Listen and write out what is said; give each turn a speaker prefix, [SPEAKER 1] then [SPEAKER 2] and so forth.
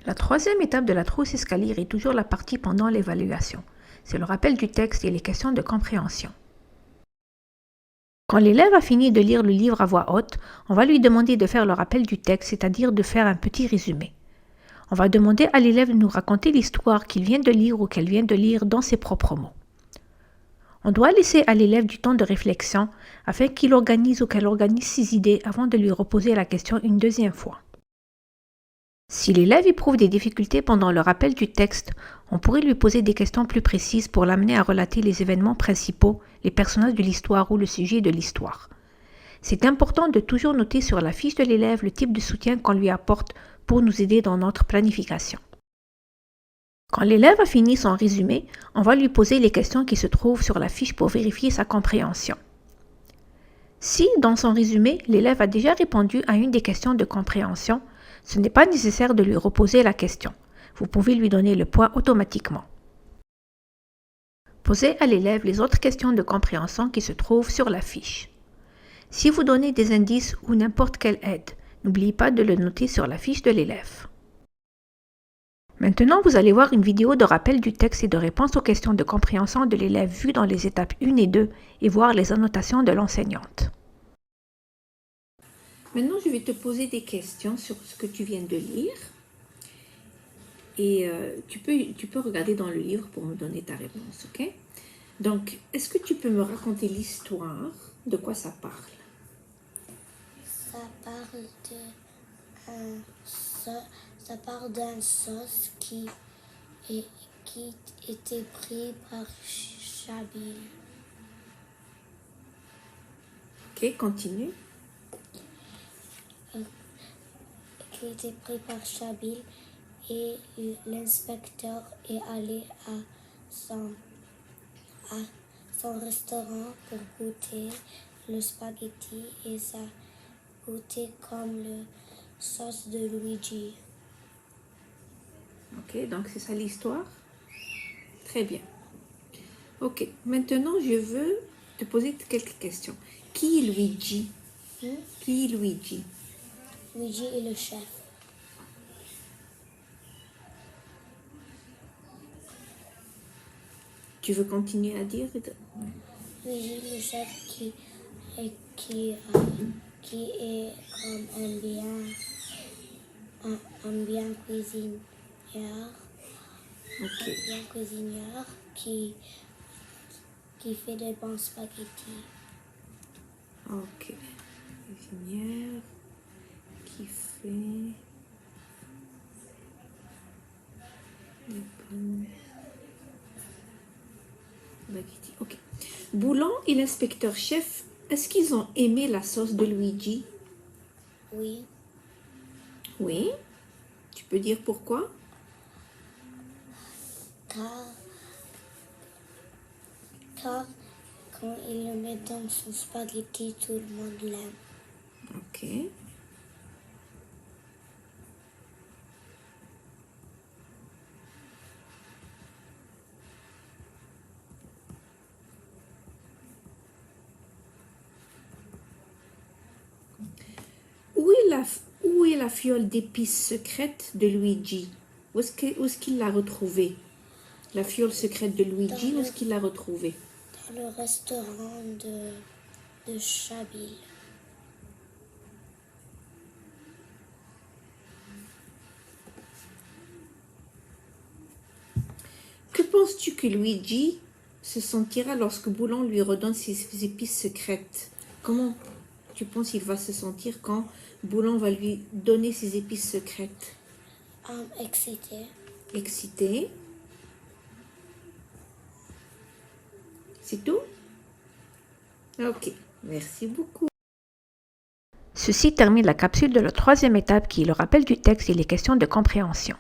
[SPEAKER 1] La troisième étape de la trousse escalier est toujours la partie pendant l'évaluation. C'est le rappel du texte et les questions de compréhension. Quand l'élève a fini de lire le livre à voix haute, on va lui demander de faire le rappel du texte, c'est-à-dire de faire un petit résumé. On va demander à l'élève de nous raconter l'histoire qu'il vient de lire ou qu'elle vient de lire dans ses propres mots. On doit laisser à l'élève du temps de réflexion afin qu'il organise ou qu'elle organise ses idées avant de lui reposer la question une deuxième fois. Si l'élève éprouve des difficultés pendant le rappel du texte, on pourrait lui poser des questions plus précises pour l'amener à relater les événements principaux, les personnages de l'histoire ou le sujet de l'histoire. C'est important de toujours noter sur la fiche de l'élève le type de soutien qu'on lui apporte pour nous aider dans notre planification. Quand l'élève a fini son résumé, on va lui poser les questions qui se trouvent sur la fiche pour vérifier sa compréhension. Si, dans son résumé, l'élève a déjà répondu à une des questions de compréhension, ce n'est pas nécessaire de lui reposer la question. Vous pouvez lui donner le point automatiquement. Posez à l'élève les autres questions de compréhension qui se trouvent sur la fiche. Si vous donnez des indices ou n'importe quelle aide, n'oubliez pas de le noter sur la fiche de l'élève. Maintenant, vous allez voir une vidéo de rappel du texte et de réponse aux questions de compréhension de l'élève vues dans les étapes 1 et 2 et voir les annotations de l'enseignante. Maintenant, je vais te poser des questions sur ce que tu viens de lire. Et tu peux regarder dans le livre pour me donner ta réponse, ok? Donc, est-ce que tu peux me raconter l'histoire? De quoi ça parle?
[SPEAKER 2] Ça parle d'un sauce qui était pris par Chabil.
[SPEAKER 1] Ok, continue.
[SPEAKER 2] Qui était pris par Chabil et l'inspecteur est allé à son restaurant pour goûter le spaghetti et ça goûtait comme le sauce de Luigi.
[SPEAKER 1] Ok, donc c'est ça l'histoire? Très bien. Ok, maintenant je veux te poser quelques questions. Qui est Luigi? Qui est Luigi?
[SPEAKER 2] Luigi est le chef.
[SPEAKER 1] Tu veux continuer à dire?
[SPEAKER 2] Luigi le chef qui est comme un bien cuisinier.
[SPEAKER 1] Ok.
[SPEAKER 2] Un bien cuisinier qui fait des bons spaghettis.
[SPEAKER 1] Ok. Cuisinière qui fait des bonnes spaghettis. Ok. Boulan et l'inspecteur-chef, est-ce qu'ils ont aimé la sauce de Luigi?
[SPEAKER 2] Oui,
[SPEAKER 1] Oui. Tu peux dire pourquoi?
[SPEAKER 2] car quand il le met dans son spaghetti, tout le monde l'aime.
[SPEAKER 1] Ok. Où est la fiole d'épices secrète de Luigi? Où est-ce qu'il l'a retrouvée? La fiole secrète de Luigi, où est-ce qu'il l'a retrouvée?
[SPEAKER 2] Dans le restaurant de Chabil.
[SPEAKER 1] Que penses-tu que Luigi se sentira lorsque Boulan lui redonne ses épices secrètes? Comment tu penses qu'il va se sentir quand Boulan va lui donner ses épices secrètes?
[SPEAKER 2] Excité.
[SPEAKER 1] Excité. C'est tout? Ok, merci beaucoup. Ceci termine la capsule de la troisième étape qui est le rappel du texte et les questions de compréhension.